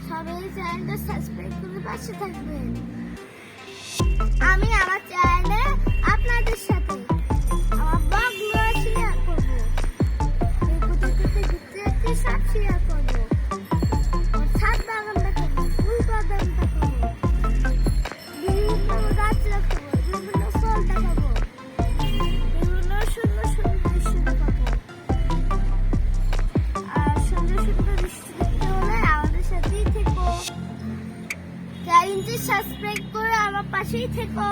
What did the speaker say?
সবাই চ্যানেলটা সাবস্ক্রাইব করে পাশে থাকবেন। আমি আমার চ্যানেলে আপনাদের সাথে আমার ব্লগগুলো শেয়ার করবো, সব শেয়ার করবো, ছাদ বাগান দেখাবো, ফুল বাগান দেখাবো, বিভিন্ন গাছ দেখাবো, বিভিন্ন ফল দেখাবো, বিভিন্ন সুন্দর সুন্দর দৃশ্য দেখাবো। আর সুন্দর সুন্দর দৃশ্য দেখতে হলে আমাদের সাথেই থেকো, চ্যানেলটি সাবস্ক্রাইব করে আমার পাশেই থেকো।